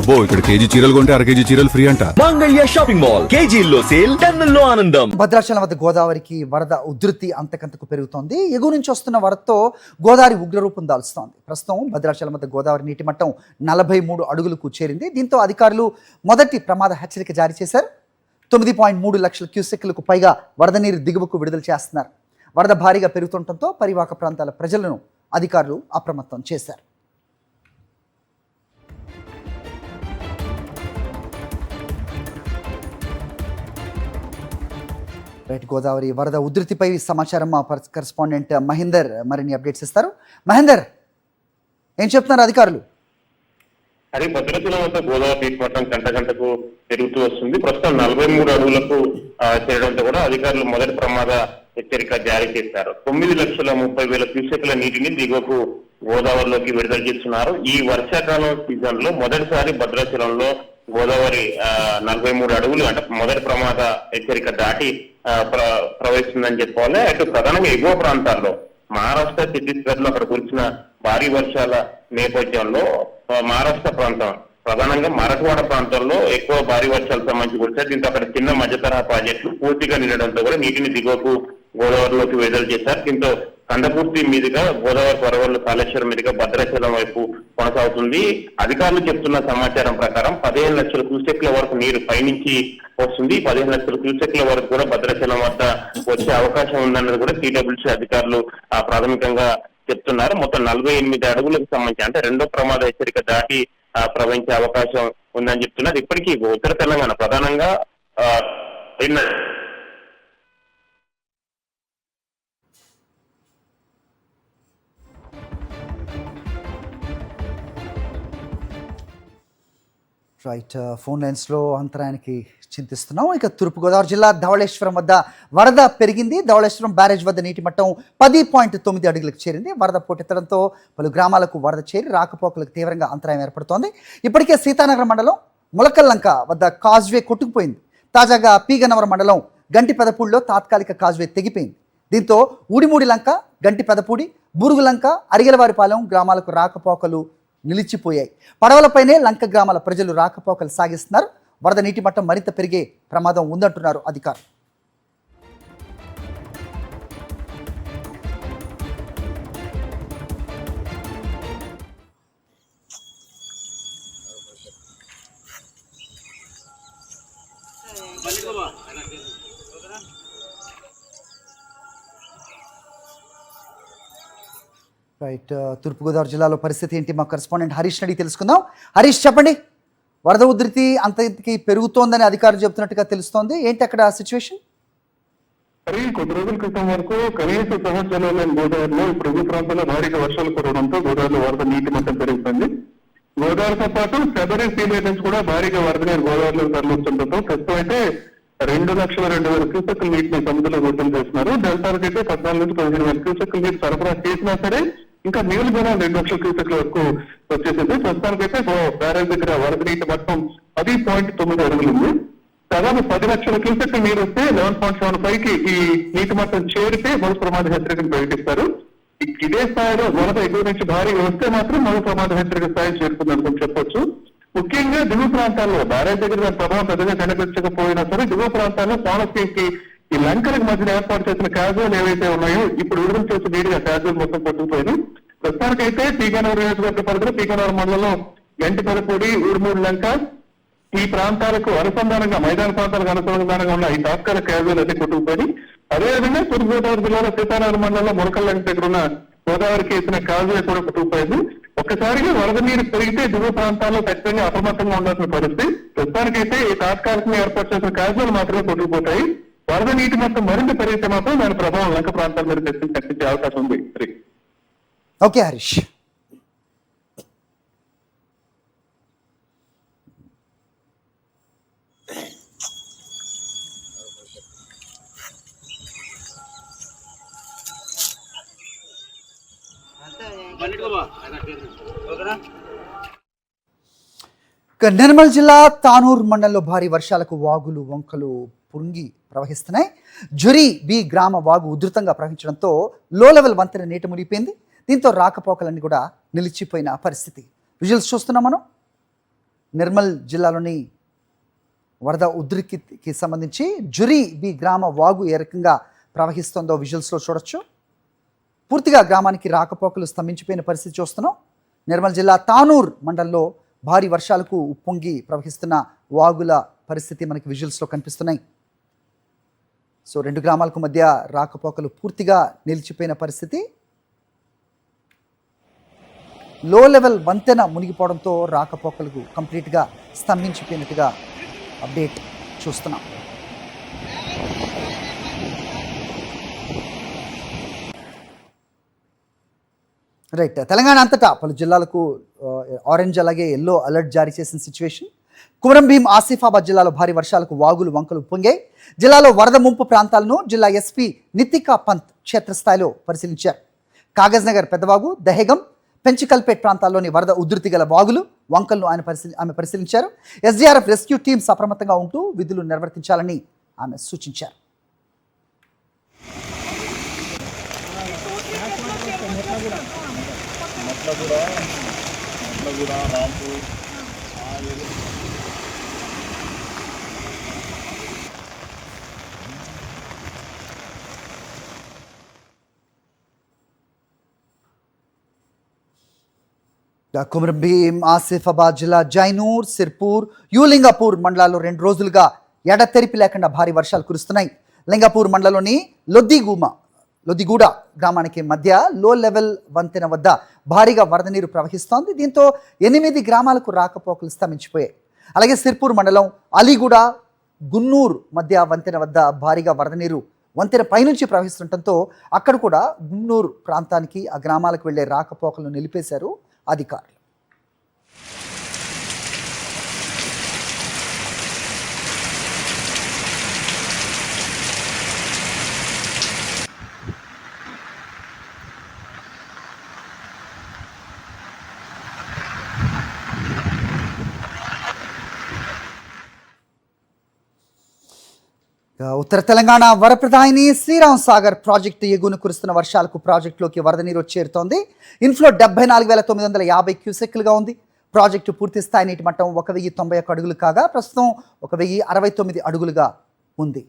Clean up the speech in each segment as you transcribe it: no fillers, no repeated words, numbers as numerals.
అబ్బో ఇక్కడ కేజీ చీరలు కొంటే అర కేజీ చీరలు ఫ్రీ అంట. మంగళ్య షాపింగ్ మాల్ కేజీల్లో సేల్, టన్నుల్లో ఆనందం. భద్రాచలం వద్ద గోదావరికి వరద ఉధృతి అంతకంతకు పెరుగుతోంది. ఎగువ నుంచి వస్తున్న వరదతో గోదావరి ఉగ్రరూపం దాల్స్తోంది. ప్రస్తుతం భద్రాచలం వద్ద గోదావరి నీటి మట్టం 43 అడుగులకు చేరింది. దీంతో అధికారులు మొదటి ప్రమాద హెచ్చరిక జారీ చేశారు. 9.3 లక్షల క్యూసెక్లకు పైగా వరద నీరు దిగువకు విడుదల చేస్తున్నారు. వరద భారీగా పెరుగుతుండటంతో పరివాహక ప్రాంతాల ప్రజలను అధికారులు అప్రమత్తం చేశారు. రైట్, గోదావరి వరద ఉధృతిపై సమాచారం మా కరెస్పాండెంట్ మహేందర్ మరిన్ని అప్డేట్స్ ఇస్తారు. మహేందర్, ఏం చెప్తున్నారు అధికారులు? అది భద్రాచలం వద్ద గోదావరి నీటి మట్టం గంట గంటకు పెరుగుతూ వస్తుంది. ప్రస్తుతం 43 అడుగులకు చేరడంతో కూడా అధికారులు మొదటి ప్రమాద హెచ్చరిక జారీ చేశారు. 9,30,000 క్యూసెక్ల నీటిని దిగువకు గోదావరిలోకి విడుదల చేస్తున్నారు. ఈ వర్షాకాలం సీజన్ లో మొదటిసారి భద్రాచలంలో గోదావరి 43 అడుగులు అంటే మొదటి ప్రమాద హెచ్చరిక దాటి ప్రవహిస్తుందని చెప్పుకోవాలి. అటు ప్రధానంగా ఎగువ ప్రాంతాల్లో మహారాష్ట్ర, ఛత్తీస్గఢ్ లో అక్కడ కురిసిన భారీ వర్షాల నేపథ్యంలో మహారాష్ట్ర ప్రాంతం ప్రధానంగా మరాఠవాడ ప్రాంతంలో ఎక్కువ భారీ వర్షాలు సంబంధించి కురిశాయి. దీంతో అక్కడ చిన్న మధ్య తరహా ప్రాజెక్టులు పూర్తిగా నిండడంతో కూడా నీటిని దిగువకు గోదావరిలోకి విడుదల చేశారు. దీంతో కండపూర్తి మీదుగా గోదావరి పరవళ్ళు కాళేశ్వరం మీదుగా భద్రాచలం వైపు కొనసాగుతుంది. అధికారులు చెప్తున్న సమాచారం ప్రకారం 15 లక్షల క్యూసెక్ల వరకు నీరు పైనుంచి వస్తుంది. 15 లక్షల క్యూసెక్ల వరకు కూడా భద్రాచలం వద్ద వచ్చే అవకాశం ఉందన్నది కూడా టీడబ్ల్యూసీ అధికారులు ప్రాథమికంగా చెప్తున్నారు. మొత్తం 48 అడుగులకు సంబంధించి అంటే రెండో ప్రమాద హెచ్చరిక దాటి ప్రవహించే అవకాశం ఉందని చెప్తున్నారు. ఇప్పటికీ ఉత్తర తెలంగాణ ప్రధానంగా రైట్, ఫోన్ లైన్స్లో అంతరాయానికి చింతిస్తున్నాం. ఇక తూర్పుగోదావరి జిల్లా ధవళేశ్వరం వద్ద వరద పెరిగింది. ధవళేశ్వరం బ్యారేజ్ వద్ద నీటి మట్టం 10.9 అడుగులకు చేరింది. వరద పోటెత్తడంతో పలు గ్రామాలకు వరద చేరి రాకపోకలకు తీవ్రంగా అంతరాయం ఏర్పడుతోంది. ఇప్పటికే సీతానగరం మండలం ములకల్లంక వద్ద కాజ్వే కొట్టుకుపోయింది. తాజాగా పీగన్నవరం మండలం గంటి పెదపూడిలో తాత్కాలిక కాజ్వే తెగిపోయింది. దీంతో ఊడిమూడి లంక, గంటి పెదపూడి, బూరుగులంక, అరిగెలవారిపాలెం గ్రామాలకు రాకపోకలు నిలిచిపోయాయి. పడవలపైనే లంక గ్రామాల ప్రజలు రాకపోకలు సాగిస్తున్నారు. వరద నీటి మట్టం మరింత పెరిగే ప్రమాదం ఉందంటున్నారు అధికారులు. రైట్, తూర్పుగోదావరి జిల్లాలో పరిస్థితి ఏంటి మా కరెస్పాండెంట్ హరీష్ అడిగి తెలుసుకుందాం. హరీష్, చెప్పండి. వరద ఉధృతి అంతకి పెరుగుతోందని అధికారులు చెబుతున్నట్టుగా తెలుస్తోంది. ఏంటి అక్కడ సిచ్యువేషన్? కొద్ది రోజుల క్రితం వరకు కనీస సహజ జలాలైన గోదావరిలో ఇప్పుడు ఎగువ ప్రాంతాల్లో భారీగా వర్షాలు కురవడంతో గోదావరిలో వరద నీటి మట్టం పెరుగుతుంది. గోదావరితో పాటు ఫిబ్రవరి సీనియర్ నుంచి కూడా భారీగా వరద నీరు గోదావరిలో తరలిస్తుండటంతో ప్రస్తుతం అయితే 2,02,000 క్యూసెక్ల నీటిని సముద్రంలో విడుదల చేస్తున్నారు. డెల్టాలకు అయితే 14 నుంచి 15,000 క్యూసెక్ల నీరు సరఫరా చేసినా సరే ఇంకా నీళ్లు కూడా 2 లక్షల క్యూసెక్ల వరకు వచ్చేసింది. ప్రస్తుతానికైతే బ్యారేజ్ దగ్గర వరద నీటి మొత్తం 10.9 అడుగులు ఉంది. దాదాపు 10 లక్షల క్యూసెక్ల నీరు వస్తే 11.75 కి ఈ నీటి మొత్తం చేరితే మొదటి ప్రమాద హెచ్చరికను ప్రకటిస్తారు. ఇదే స్థాయిలో వరద ఎగువ నుంచి భారీగా వస్తే మాత్రం మొదటి ప్రమాద హెచ్చరిక స్థాయి చేరుకుందని చెప్పొచ్చు. ముఖ్యంగా దిగువ ప్రాంతాల్లో బ్యారేజ్ దగ్గర దాని ప్రభావం పెద్దగా కనిపించకపోయినా సరే దిగువ ప్రాంతాల్లో కోనసీమకి ఈ లంకలకు మధ్యన ఏర్పాటు చేసిన క్యాజువల్ ఏవైతే ఉన్నాయో ఇప్పుడు విడుదల చేసిన నీటిగా క్యాజువల్ మొత్తం కొట్టుకుపోయింది. ప్రస్తుతానికైతే పీగనవరం నియోజకవర్గ పరిధిలో పీగనవరం మండలంలో గంటి పెదపూడి, ఊరుమూడి లంక ఈ ప్రాంతాలకు అనుసంధానంగా మైదాన ప్రాంతాలకు అనుసంధానంగా ఉన్న ఈ తాత్కాలిక క్యాజువల్ అయితే కొట్టుకుపోయి అదేవిధంగా తూర్పుగోదావరి జిల్లాలో సీతానగరం మండలంలో మురకల్లంక దగ్గర ఉన్న గోదావరికి వేసిన కాజువే కూడా కొట్టుకుపోయింది. ఒక్కసారిగా వరద నీరు పెరిగితే దిగువ ప్రాంతాల్లో ఖచ్చితంగా అప్రమత్తంగా ఉండాల్సిన పరిస్థితి. ప్రస్తుతానికైతే ఈ తాత్కాలికంగా ఏర్పాటు చేసిన కాజువలు మాత్రమే కొట్టుకుపోతాయి. వరద నీటి మొత్తం మరింత పెరిగితే మాత్రం దాని ప్రభావం లంక ప్రాంతాల మీద కనిపించే అవకాశం ఉంది. ఓకే హరీష్. నిర్మల్ జిల్లా తానూర్ మండలంలో భారీ వర్షాలకు వాగులు, వంకలు పొంగి ప్రవహిస్తున్నాయి. జురి బి గ్రామ వాగు ఉధృతంగా ప్రవహించడంతో లో లెవెల్ వంతెన నీట మునిగిపోయింది. దీంతో రాకపోకలన్నీ కూడా నిలిచిపోయిన పరిస్థితి. విజువల్స్ చూస్తున్నాం మనం. నిర్మల్ జిల్లాలోని వరద ఉధృతికి సంబంధించి జురి బి గ్రామ వాగు ఏ రకంగా ప్రవహిస్తుందో విజువల్స్లో చూడొచ్చు. పూర్తిగా గ్రామానికి రాకపోకలు స్తంభించిపోయిన పరిస్థితి చూస్తున్నాం. నిర్మల్ జిల్లా తానూర్ మండలంలో భారీ వర్షాలకు ఉప్పొంగి ప్రవహిస్తున్న వాగుల పరిస్థితి మనకి విజువల్స్లో కనిపిస్తున్నాయి. సో 2 గ్రామాలకు మధ్య రాకపోకలు పూర్తిగా నిలిచిపోయిన పరిస్థితి. లో లెవెల్ వంతెన మునిగిపోవడంతో రాకపోకలకు కంప్లీట్గా స్తంభించిపోయినట్టుగా అప్డేట్ చూస్తున్నాం. రైట్, తెలంగాణ అంతటా పలు జిల్లాలకు ఆరెంజ్ అలాగే ఎల్లో అలర్ట్ జారీ చేసిన సిచ్యువేషన్. కుమరం భీం ఆసిఫాబాద్ జిల్లాలో భారీ వర్షాలకు వాగులు వంకలు పొంగాయి. జిల్లాలో వరద ముంపు ప్రాంతాలను జిల్లా ఎస్పీ నితికా పంత్ క్షేత్రస్థాయిలో పరిశీలించారు. కాగజ్ నగర్ పెద్దవాగు, దహేగం, పెంచికల్పేట్ ప్రాంతాల్లోని వరద ఉధృతి గల వాగులు వంకలను ఆమె పరిశీలించారు. ఎస్డీఆర్ఎఫ్ రెస్క్యూ టీమ్స్ అప్రమత్తంగా ఉంటూ విధులు నిర్వర్తించాలని ఆమె సూచించారు. కుమరం భీం ఆసిఫాబాద్ జిల్లా జైనూర్, సిర్పూర్, యూలింగపూర్ మండలాల్లో 2 రోజులుగా ఎడతెరిపి లేకుండా భారీ వర్షాలు కురుస్తున్నాయి. లింగపూర్ మండలంలోని లొద్దిగూడ గ్రామానికి మధ్య లో లెవెల్ వంతెన వద్ద భారీగా వరద నీరు ప్రవహిస్తోంది. దీంతో 8 గ్రామాలకు రాకపోకలు స్తంభించిపోయాయి. అలాగే సిర్పూర్ మండలం అలీగూడ, గున్నూర్ మధ్య వంతెన వద్ద భారీగా వరద నీరు వంతెన పైనుంచి ప్రవహిస్తుండటంతో అక్కడ కూడా గున్నూర్ ప్రాంతానికి ఆ గ్రామాలకు వెళ్లే రాకపోకలను నిలిపేశారు అధికారులు. ఉత్తర తెలంగాణ వరప్రదాయిని శ్రీరామ్ సాగర్ ప్రాజెక్టు ఎగువన కురుస్తున్న వర్షాలకు ప్రాజెక్టులోకి వరద నీరు చేరుతోంది. ఇన్ఫ్లో 74,950 క్యూసెక్లుగా ఉంది. ప్రాజెక్టు పూర్తి స్థాయి నీటి మట్టం 1,091 అడుగులు కాగా ప్రస్తుతం 1,069 అడుగులుగా ఉంది.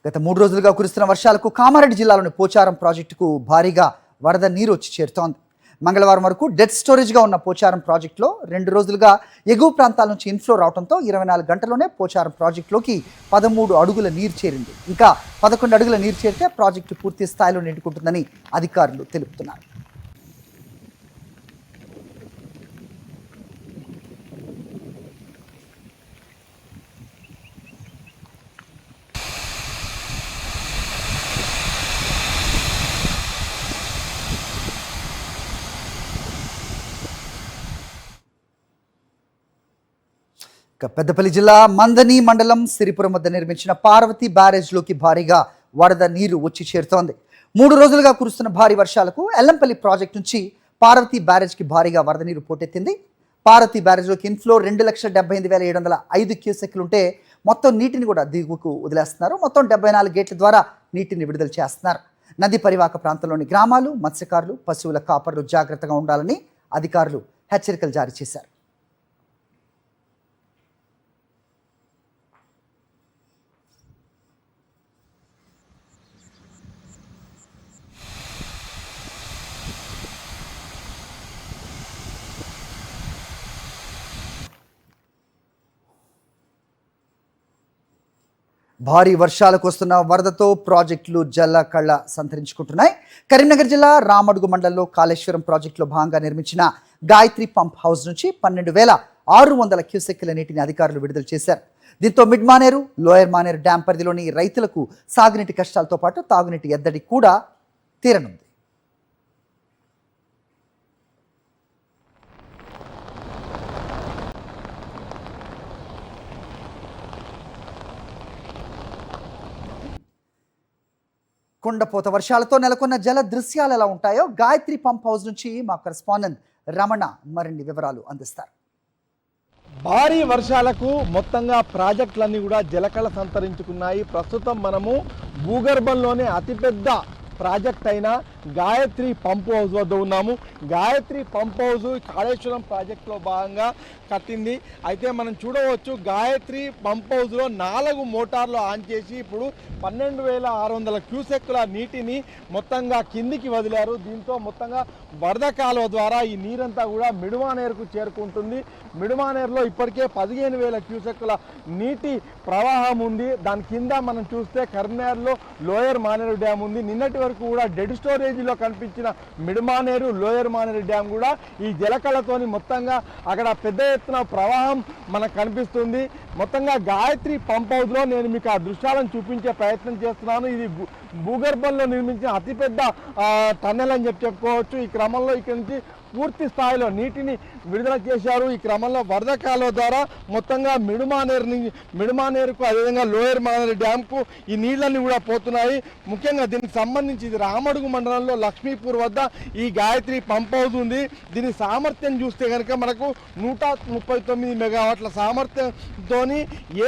గత 3 రోజులుగా కురుస్తున్న వర్షాలకు కామారెడ్డి జిల్లాలోని పోచారం ప్రాజెక్టుకు భారీగా వరద నీరు చేరుతోంది. మంగళవారం వరకు డెడ్ స్టోరేజ్గా ఉన్న పోచారం ప్రాజెక్టులో 2 రోజులుగా ఎగువ ప్రాంతాల నుంచి ఇన్ఫ్లో రావడంతో 24 గంటల్లోనే పోచారం ప్రాజెక్టులోకి 13 అడుగుల నీరు చేరింది. ఇంకా 11 అడుగుల నీరు చేరితే ప్రాజెక్టు పూర్తి స్థాయిలో నిండుకుంటుందని అధికారులు తెలుపుతున్నారు. పెద్దపల్లి జిల్లా మందని మండలం సిరిపురం వద్ద నిర్మించిన పార్వతి బ్యారేజ్లోకి భారీగా వరద నీరు చేరుతోంది. 3 రోజులుగా కురుస్తున్న భారీ వర్షాలకు ఎల్లంపల్లి ప్రాజెక్టు నుంచి పార్వతి బ్యారేజ్కి భారీగా వరద నీరు పోటెత్తింది. పార్వతి బ్యారేజ్లోకి ఇన్ఫ్లో 2,78,705 క్యూసెక్లుంటే మొత్తం నీటిని కూడా దిగువకు వదిలేస్తున్నారు. మొత్తం 74 గేట్ల ద్వారా నీటిని విడుదల చేస్తున్నారు. నది పరివాహక ప్రాంతంలోని గ్రామాలు, మత్స్యకారులు, పశువుల కాపర్లు జాగ్రత్తగా ఉండాలని అధికారులు హెచ్చరికలు జారీ చేశారు. భారీ వర్షాలకు వస్తున్న వరదతో ప్రాజెక్టులు జల్లకళ్ళ సంతరించుకుంటున్నాయి. కరీంనగర్ జిల్లా రామడుగు మండలంలో కాళేశ్వరం ప్రాజెక్టులో భాగంగా నిర్మించిన గాయత్రి పంప్ హౌస్ నుంచి 12,600 క్యూసెక్కుల నీటిని అధికారులు విడుదల చేశారు. దీంతో mid Maneru, lower Maneru dam పరిధిలోని రైతులకు సాగునీటి కష్టాలతో పాటు తాగునీటి ఎద్దడి కూడా తీరనుంది. కొండపోత వర్షాలతో నెలకొన్న జల దృశ్యాలు ఎలా ఉంటాయో గాయత్రి పంప్ హౌస్ నుంచి మా కరెస్పాండెంట్ రమణ మరిన్ని వివరాలు అందిస్తారు. భారీ వర్షాలకు మొత్తంగా ప్రాజెక్టులన్నీ కూడా జలకళ సంతరించుకున్నాయి. ప్రస్తుతం మనము భూగర్భంలోనే అతిపెద్ద ప్రాజెక్ట్ అయిన గాయత్రి పంప్ హౌస్ వద్ద ఉన్నాము. గాయత్రి పంప్ హౌస్ కాళేశ్వరం ప్రాజెక్టులో భాగంగా కట్టింది. అయితే మనం చూడవచ్చు గాయత్రి పంప్ హౌస్లో 4 మోటార్లు ఆన్ చేసి ఇప్పుడు 12,600 క్యూసెక్కుల నీటిని మొత్తంగా కిందికి వదిలారు. దీంతో మొత్తంగా వరద కాలువ ద్వారా ఈ నీరంతా కూడా మిడుమానేరుకు చేరుకుంటుంది. మిడుమానేరులో ఇప్పటికే 15,000 క్యూసెక్కుల నీటి ప్రవాహం ఉంది. దాని కింద మనం చూస్తే కరీంనగర్లో లోయర్ మానేరు డ్యామ్ ఉంది. నిన్నటి వరకు కూడా డెడ్ స్టోరేజీలో కనిపించిన మిడుమానేరు లోయర్ మానేరు డ్యామ్ కూడా ఈ జలకళతోని మొత్తంగా అక్కడ పెద్ద ఎత్తున ప్రవాహం మనకు కనిపిస్తుంది. మొత్తంగా గాయత్రి పంప్ హౌస్లో నేను మీకు ఆ దృశ్యాలను చూపించే ప్రయత్నం చేస్తున్నాను. ఇది భూగర్భంలో నిర్మించిన అతిపెద్ద టన్నెల్ అని చెప్పుకోవచ్చు. ఈ క్రమంలో ఇక్కడి నుంచి పూర్తి స్థాయిలో నీటిని విడుదల చేశారు. ఈ క్రమంలో వరద కాలువ ద్వారా మొత్తంగా మిడుమానేరుకు అదేవిధంగా లోయర్ మానేరు డ్యామ్కు ఈ నీళ్ళన్నీ కూడా పోతున్నాయి. ముఖ్యంగా దీనికి సంబంధించి ఇది రామడుగు మండలంలో లక్ష్మీపూర్ వద్ద ఈ గాయత్రి పంప్ హౌస్ ఉంది. దీని సామర్థ్యం చూస్తే కనుక మనకు 139 మెగావాట్ల సామర్థ్యంతోని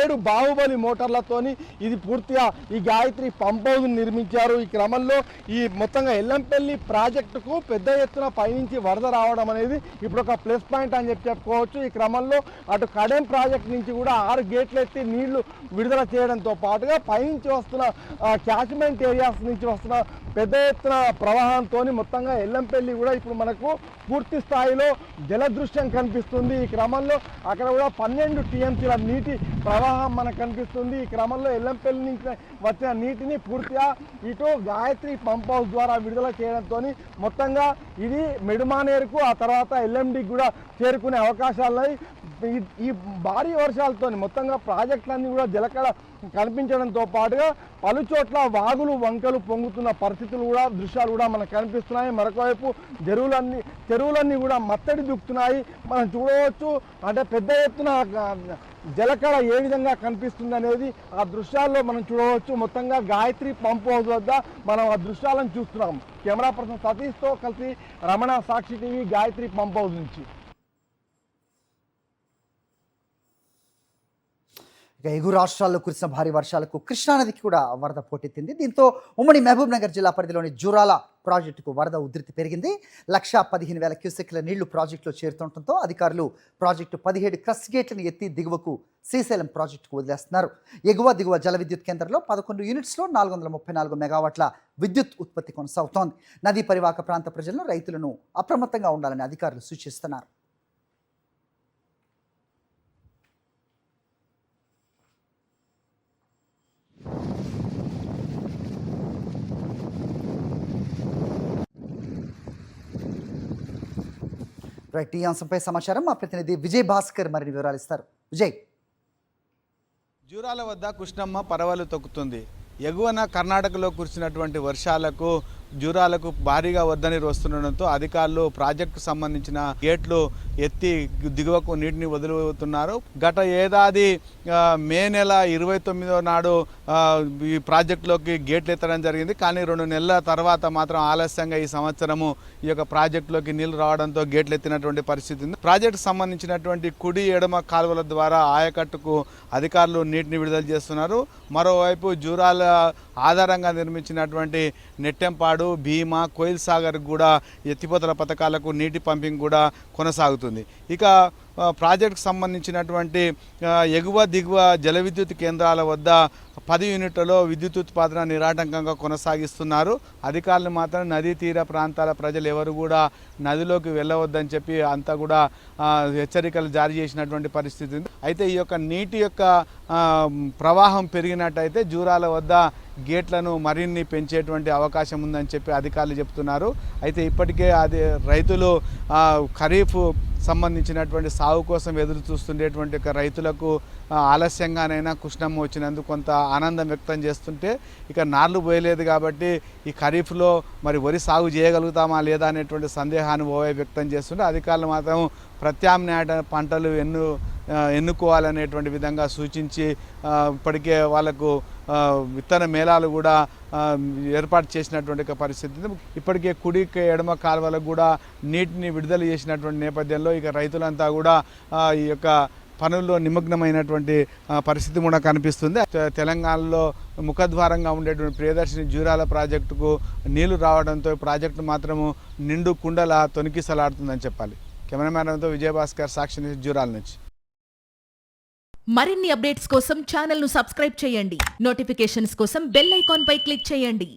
7 బాహుబలి మోటార్లతోని ఇది పూర్తిగా ఈ గాయత్రి పంప్ హౌస్ నిర్మించారు. ఈ క్రమంలో ఈ మొత్తంగా ఎల్లంపల్లి ప్రాజెక్టుకు పెద్ద ఎత్తున పైనుంచి వరద రావడం అనేది ఇప్పుడు ఒక ప్లస్ పాయింట్ అని చెప్పుకోవచ్చు. ఈ క్రమంలో అటు కడెం ప్రాజెక్ట్ నుంచి కూడా 6 గేట్లు ఎత్తి నీళ్లు విడుదల చేయడంతో పాటుగా పైనుంచి వస్తున్న క్యాచ్మెంట్ ఏరియాస్ నుంచి వస్తున్న పెద్ద ఎత్తున ప్రవాహంతో మొత్తంగా ఎల్లంపల్లి కూడా ఇప్పుడు మనకు పూర్తి స్థాయిలో జలదృశ్యం కనిపిస్తుంది. ఈ క్రమంలో అక్కడ కూడా 12 టీఎంసీల నీటి ప్రవాహం మనకు కనిపిస్తుంది. ఈ క్రమంలో ఎల్లంపల్లి నుంచి వచ్చిన నీటిని పూర్తిగా ఇటు గాయత్రి పంప్ హౌస్ ద్వారా విడుదల చేయడంతో మొత్తంగా ఇది మిడుమానేరుకు ఆ తర్వాత ఎల్ఎండికి కూడా చేరుకునే అవకాశాలున్నాయి. ఈ భారీ వర్షాలతో మొత్తంగా ప్రాజెక్టులన్నీ కూడా జలకళ కనిపించడంతో పాటుగా పలు చోట్ల వాగులు వంకలు పొంగుతున్న పరిస్థితులు కూడా దృశ్యాలు కూడా మనకు కనిపిస్తున్నాయి. మరొకవైపు చెరువులన్నీ కూడా మత్తడి దుక్కుతున్నాయి. మనం చూడవచ్చు అంటే పెద్ద ఎత్తున జలకళ ఏ విధంగా కనిపిస్తుంది అనేది ఆ దృశ్యాల్లో మనం చూడవచ్చు. మొత్తంగా గాయత్రి పంప్ హౌస్ వద్ద మనం ఆ దృశ్యాలను చూస్తున్నాం. కెమెరా పర్సన్ సతీష్తో కలిసి రమణ, సాక్షి టీవీ, గాయత్రి పంప్ హౌస్ నుంచి. ఇక ఎగువ రాష్ట్రాల్లో కురిసిన భారీ వర్షాలకు కృష్ణానదికి కూడా వరద పోటెత్తింది. దీంతో ఉమ్మడి మహబూబ్ నగర్ జిల్లా పరిధిలోని జూరాల ప్రాజెక్టుకు వరద ఉధృతి పెరిగింది. 115,000 క్యూసెక్ల నీళ్లు ప్రాజెక్టులో చేరుతుండటంతో అధికారులు ప్రాజెక్టు 17 క్రస్ట్ గేట్లను ఎత్తి దిగువకు శ్రీశైలం ప్రాజెక్టుకు వదిలేస్తున్నారు. ఎగువ దిగువ జల విద్యుత్ కేంద్రంలో 11 యూనిట్స్లో 434 మెగావాట్ల విద్యుత్ ఉత్పత్తి కొనసాగుతోంది. నదీ పరివాహక ప్రాంత ప్రజలను, రైతులను అప్రమత్తంగా ఉండాలని అధికారులు సూచిస్తున్నారు. రైట్, ఈ అంశంపై సమాచారం మా ప్రతినిధి విజయ్ భాస్కర్ మరిన్ని వివరాలు ఇస్తారు. విజయ్. జూరాల వద్ద కృష్ణమ్మ పరవలు తొక్కుతుంది. ఎగువన కర్ణాటకలో కురిసినటువంటి వర్షాలకు జూరాలకు భారీగా వరద నీరు వస్తుండడంతో అధికారులు ప్రాజెక్టుకు సంబంధించిన గేట్లు ఎత్తి దిగువకు నీటిని వదులుతున్నారు. గత ఏడాది మే నెల 29వ నాడు ఈ ప్రాజెక్టులోకి గేట్లు ఎత్తడం జరిగింది. కానీ 2 నెలల తర్వాత మాత్రం ఆలస్యంగా ఈ సంవత్సరము ఈ యొక్క ప్రాజెక్టులోకి నీళ్లు రావడంతో గేట్లు ఎత్తినటువంటి పరిస్థితి ఉంది. ప్రాజెక్టుకు సంబంధించినటువంటి కుడి ఎడమ కాలువల ద్వారా ఆయకట్టుకు అధికారులు నీటిని విడుదల చేస్తున్నారు. మరోవైపు జూరాల ఆధారంగా నిర్మించినటువంటి నెట్టెంపాడు, భీమా, కోయిల్ సాగర్ కూడా ఎత్తిపోతల పథకాలకు నీటి పంపింగ్ కూడా కొనసాగుతుంది. ఇక ప్రాజెక్టుకు సంబంధించినటువంటి ఎగువ దిగువ జల విద్యుత్ కేంద్రాల వద్ద 10 యూనిట్లలో విద్యుత్ ఉత్పాదన నిరాటంకంగా కొనసాగిస్తున్నారు. అధికారులు మాత్రం నదీ తీర ప్రాంతాల ప్రజలు ఎవరు కూడా నదిలోకి వెళ్ళవద్దని చెప్పి అంతా కూడా హెచ్చరికలు జారీ చేసినటువంటి పరిస్థితి ఉంది. అయితే ఈ యొక్క నీటి యొక్క ప్రవాహం పెరిగినట్టయితే జూరాల వద్ద గేట్లను మరిన్ని పెంచేటువంటి అవకాశం ఉందని చెప్పి అధికారులు చెప్తున్నారు. అయితే ఇప్పటికే అది రైతులు ఖరీఫ్ సంబంధించినటువంటి సాగు కోసం ఎదురు చూస్తుండేటువంటి రైతులకు ఆలస్యంగానైనా కృష్ణమ్మ వచ్చినందుకు కొంత ఆనందం వ్యక్తం చేస్తుంటే ఇక నార్లు పోయలేదు కాబట్టి ఈ ఖరీఫ్లో మరి వరి సాగు చేయగలుగుతామా లేదా అనేటువంటి సందేహాన్ని వ్యక్తం చేస్తుంటే అధికారులు మాత్రం ప్రత్యామ్నాయ పంటలు ఎన్నుకోవాలనేటువంటి విధంగా సూచించి ఇప్పటికే వాళ్ళకు విత్తన మేళాలు కూడా ఏర్పాటు చేసినటువంటి పరిస్థితి. ఇప్పటికే కుడి ఎడమ కాలువలకు కూడా నీటిని విడుదల చేసినటువంటి నేపథ్యంలో ఇక రైతులంతా కూడా ఈ యొక్క పనుల్లో నిమగ్నమైనటువంటి పరిస్థితి కూడా కనిపిస్తుంది. తెలంగాణలో ముఖద్వారంగా ఉండేటువంటి ప్రియదర్శిని జూరాల ప్రాజెక్టుకు నీళ్లు రావడంతో ప్రాజెక్టు మాత్రము నిండు కుండల తొనికిసలాడుతుందని చెప్పాలి. కెమెరామ్యాన్తో విజయభాస్కర్, సాక్షి న్యూస్, జూరాల నుంచి. మరిన్ని అప్డేట్స్ కోసం ఛానల్ను సబ్స్క్రైబ్ చేయండి. నోటిఫికేషన్స్ కోసం బెల్ ఐకాన్ పై క్లిక్ చేయండి.